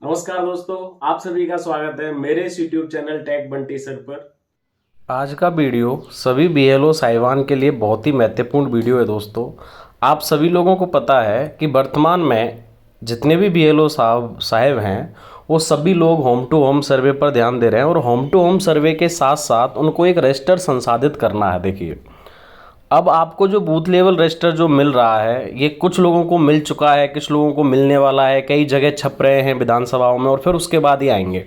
नमस्कार दोस्तों, आप सभी का स्वागत है मेरे इस YouTube channel tech Bunty sir पर। आज का वीडियो सभी बीएलओ साहिबान के लिए बहुत ही महत्वपूर्ण वीडियो है दोस्तों। आप सभी लोगों को पता है कि वर्तमान में जितने भी बीएलओ साहब हैं वो सभी लोग होम टू होम सर्वे पर ध्यान दे रहे हैं और होम टू होम सर्वे के साथ साथ उनको एक रजिस्टर संसाधित करना है। देखिए, अब आपको जो बूथ लेवल रजिस्टर जो मिल रहा है ये कुछ लोगों को मिल चुका है, कुछ लोगों को मिलने वाला है, कई जगह छप रहे हैं विधानसभाओं में और फिर उसके बाद ही आएंगे।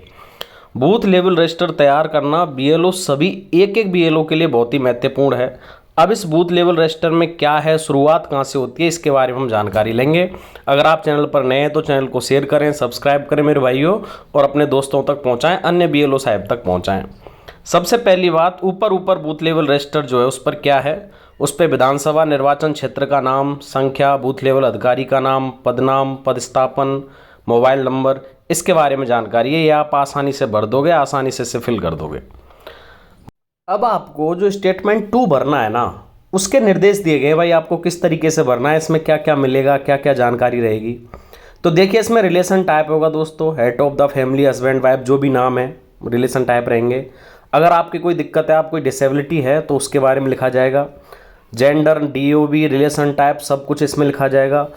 बूथ लेवल रजिस्टर तैयार करना बीएलओ सभी एक एक बीएलओ के लिए बहुत ही महत्वपूर्ण है। अब इस बूथ लेवल रजिस्टर में क्या है, शुरुआत कहाँ से होती है, इसके बारे में हम जानकारी लेंगे। अगर आप चैनल पर नए हैं तो चैनल को शेयर करें, सब्सक्राइब करें मेरे भाइयों, और अपने दोस्तों तक पहुँचाएँ, अन्य बीएलओ साहब तक पहुँचाएँ। सबसे पहली बात, ऊपर बूथ लेवल रजिस्टर जो है उस पर क्या है, उस पर विधानसभा निर्वाचन क्षेत्र का नाम, संख्या, बूथ लेवल अधिकारी का नाम, पदस्थापन, मोबाइल नंबर, इसके बारे में जानकारी है। ये आप आसानी से भर दोगे, आसानी से फिल कर दोगे। अब आपको जो स्टेटमेंट 2 भरना है ना, उसके निर्देश दिए गए भाई आपको किस तरीके से भरना है, इसमें क्या क्या मिलेगा, क्या क्या जानकारी रहेगी। तो देखिए, इसमें रिलेशन टाइप होगा दोस्तों, head of the family, husband wife, जो भी नाम है रिलेशन टाइप रहेंगे। अगर आपकी कोई दिक्कत है, आप कोई डिसेबिलिटी है तो उसके बारे में लिखा जाएगा। जेंडर, डीओबी, रिलेशन टाइप, सब कुछ इसमें लिखा जाएगा।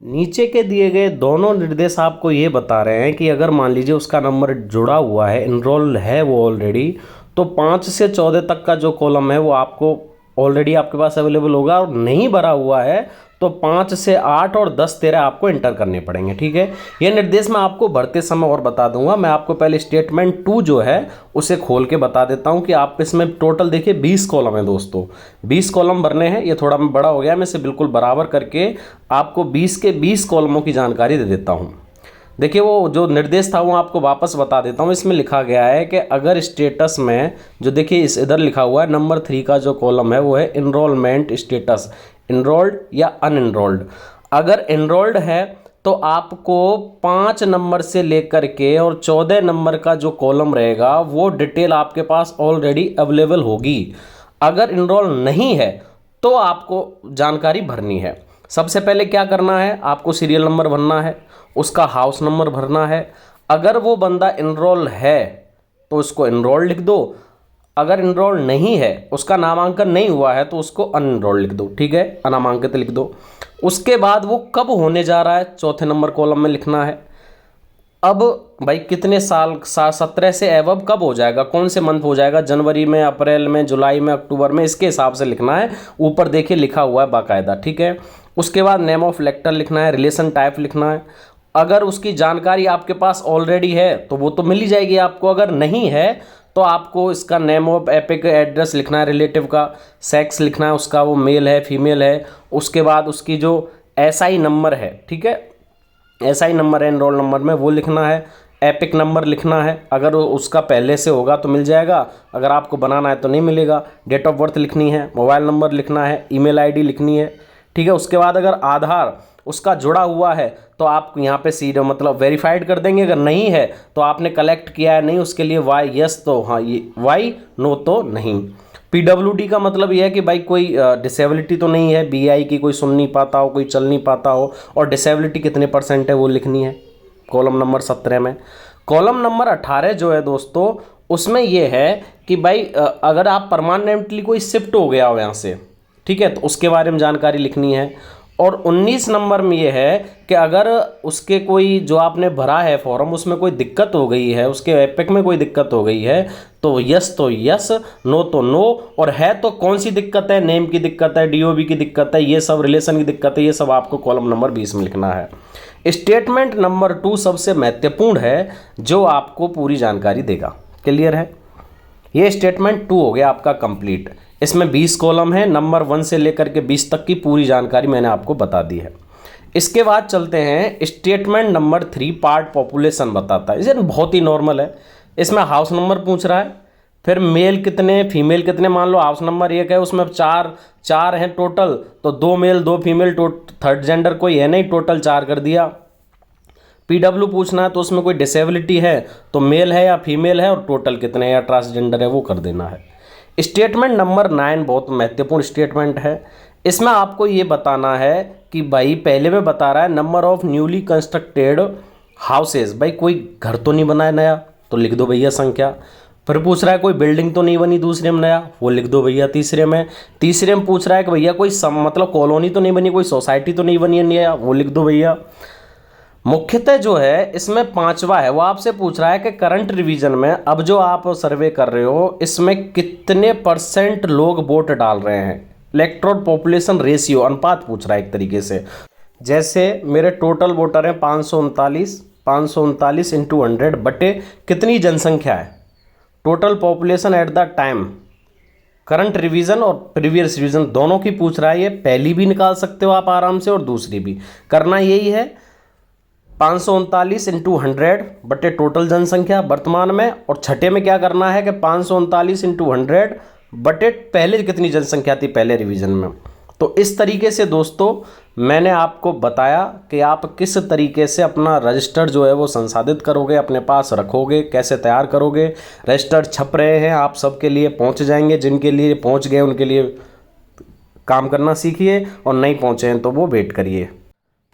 नीचे के दिए गए दोनों निर्देश आपको ये बता रहे हैं कि अगर मान लीजिए उसका नंबर जुड़ा हुआ है, इनरोल है वो ऑलरेडी, तो 5 से 14 तक का जो कॉलम है वो आपको ऑलरेडी आपके पास अवेलेबल होगा, और नहीं भरा हुआ है तो 5 से 8 और 10 13 आपको एंटर करने पड़ेंगे। ठीक है, ये निर्देश मैं आपको भरते समय और बता दूंगा। मैं आपको पहले स्टेटमेंट 2 जो है उसे खोल के बता देता हूं कि आप इसमें टोटल देखिए 20 कॉलम है दोस्तों, 20 कॉलम भरने हैं। ये थोड़ा मैं बड़ा हो गया, मैं इसे बिल्कुल बराबर करके आपको 20 के 20 कॉलमों की जानकारी दे देता हूँ। देखिए, वो जो निर्देश था वो आपको वापस बता देता हूँ। इसमें लिखा गया है कि अगर स्टेटस में जो देखिए इस इधर लिखा हुआ है नंबर 3 का जो कॉलम है वो है इनरोलमेंट स्टेटस, इनरोल्ड या अनइनरोल्ड। अगर इनरोल्ड है तो आपको 5 नंबर से लेकर के और 14 नंबर का जो कॉलम रहेगा वो डिटेल आपके पास ऑलरेडी अवेलेबल होगी। अगर इनरोल नहीं है तो आपको जानकारी भरनी है। सबसे पहले क्या करना है, आपको सीरियल नंबर भरना है, उसका हाउस नंबर भरना है। अगर वो बंदा इनरोल है तो उसको इनरोल लिख दो, अगर इनरोल नहीं है, उसका नामांकन नहीं हुआ है, तो उसको अनइनरोल लिख दो। ठीक है, अनामांकित लिख दो। उसके बाद वो कब होने जा रहा है, चौथे नंबर कॉलम में लिखना है। अब भाई कितने साल, 17 से एवब कब हो जाएगा, कौन से मंथ हो जाएगा, जनवरी में, अप्रैल में, जुलाई में, अक्टूबर में, इसके हिसाब से लिखना है। ऊपर देखिए लिखा हुआ है बाकायदा। ठीक है, उसके बाद नेम ऑफ इलेक्टर लिखना है, रिलेशन टाइप लिखना है। अगर उसकी जानकारी आपके पास ऑलरेडी है तो वो तो मिल ही जाएगी आपको, अगर नहीं है तो आपको इसका नेम ऑफ एपिक एड्रेस लिखना है, रिलेटिव का सेक्स लिखना है, उसका वो मेल है फीमेल है। उसके बाद उसकी जो एसआई नंबर है, ठीक है, एसआई नंबर है एनरोल नंबर में, वो लिखना है। एपिक नंबर लिखना है, अगर उसका पहले से होगा तो मिल जाएगा, अगर आपको बनाना है तो नहीं मिलेगा। डेट ऑफ बर्थ लिखनी है, मोबाइल नंबर लिखना है, ईमेल आईडी लिखनी है। ठीक है, उसके बाद अगर आधार उसका जुड़ा हुआ है तो आप यहाँ पे सीधे मतलब वेरीफाइड कर देंगे। अगर नहीं है तो आपने कलेक्ट किया है नहीं, उसके लिए वाई यस तो हाँ, ये वाई नो तो नहीं। पीडब्ल्यूडी का मतलब यह है कि भाई कोई डिसेबिलिटी तो नहीं है, बीआई की कोई सुन नहीं पाता हो, कोई चल नहीं पाता हो, और डिसेबिलिटी कितने परसेंट है वो लिखनी है कॉलम नंबर 17 में। कॉलम नंबर 18 जो है दोस्तों, उसमें यह है कि भाई अगर आप परमानेंटली कोई शिफ्ट हो गया हो यहाँ से, ठीक है, तो उसके बारे में जानकारी लिखनी है। और 19 नंबर में ये है कि अगर उसके कोई जो आपने भरा है फॉर्म उसमें कोई दिक्कत हो गई है, उसके एपिक में कोई दिक्कत हो गई है, तो यस, नो तो नो, और है तो कौन सी दिक्कत है, नेम की दिक्कत है, डीओबी की दिक्कत है, ये सब रिलेशन की दिक्कत है, ये सब आपको कॉलम नंबर 20 में लिखना है। स्टेटमेंट नंबर 2 सबसे महत्वपूर्ण है, जो आपको पूरी जानकारी देगा। क्लियर है, ये स्टेटमेंट 2 हो गया आपका कंप्लीट। इसमें 20 कॉलम है, नंबर 1 से लेकर के 20 तक की पूरी जानकारी मैंने आपको बता दी है। इसके बाद चलते हैं स्टेटमेंट नंबर 3, पार्ट पॉपुलेशन बताता है। इसे बहुत ही नॉर्मल है। इसमें हाउस नंबर पूछ रहा है, फिर मेल कितने फीमेल कितने, मान लो हाउस नंबर 1 है, उसमें चार हैं टोटल, तो 2 मेल 2 फीमेल, थर्ड जेंडर कोई है नहीं, टोटल 4 कर दिया। पीडब्ल्यू पूछना है तो उसमें कोई डिसेबिलिटी है तो मेल है या फीमेल है और टोटल कितने या ट्रांसजेंडर है वो कर देना है। स्टेटमेंट नंबर 9 बहुत महत्वपूर्ण स्टेटमेंट है। इसमें आपको ये बताना है कि भाई पहले में बता रहा है number of newly constructed houses, भाई कोई घर तो नहीं बना है नया, तो लिख दो भैया संख्या। फिर पूछ रहा है कोई बिल्डिंग तो नहीं बनी दूसरे में नया, वो लिख दो भैया तीसरे में। तीसरे में पूछ रहा है कि भैया कोई मतलब कॉलोनी तो नहीं बनी, कोई सोसाइटी तो नहीं बनी है नया, वो लिख दो भैया। मुख्यतः जो है इसमें पांचवा है, वो आपसे पूछ रहा है कि करंट रिवीजन में अब जो आप सर्वे कर रहे हो इसमें कितने % लोग वोट डाल रहे हैं। इलेक्टोरल पॉपुलेशन रेशियो, अनुपात पूछ रहा है एक तरीके से। जैसे मेरे टोटल वोटर हैं 539 इंटू 100 बटे कितनी जनसंख्या है, total population at the time. Current revision और प्रीवियस रिवीजन दोनों की पूछ रहा है, ये पहली भी निकाल सकते हो आप आराम से और दूसरी भी। करना यही है 539 इंटू 100 बटे टोटल जनसंख्या वर्तमान में, और छठे में क्या करना है कि 539 इंटू 100 बटे पहले कितनी जनसंख्या थी पहले रिवीजन में। तो इस तरीके से दोस्तों मैंने आपको बताया कि आप किस तरीके से अपना रजिस्टर जो है वो संसाधित करोगे, अपने पास रखोगे, कैसे तैयार करोगे। रजिस्टर छप रहे हैं, आप सबके लिए पहुंच जाएंगे, जिनके लिए पहुंच गए उनके लिए काम करना सीखिए, और नहीं पहुंचे हैं तो वो वेट करिए।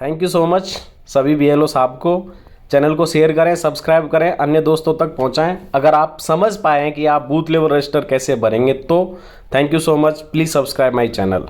थैंक यू सो मच सभी BLO साहब को। चैनल को शेयर करें, सब्सक्राइब करें, अन्य दोस्तों तक पहुंचाएं। अगर आप समझ पाएँ कि आप बूथ लेवल रजिस्टर कैसे भरेंगे तो thank you so much. Please subscribe my channel.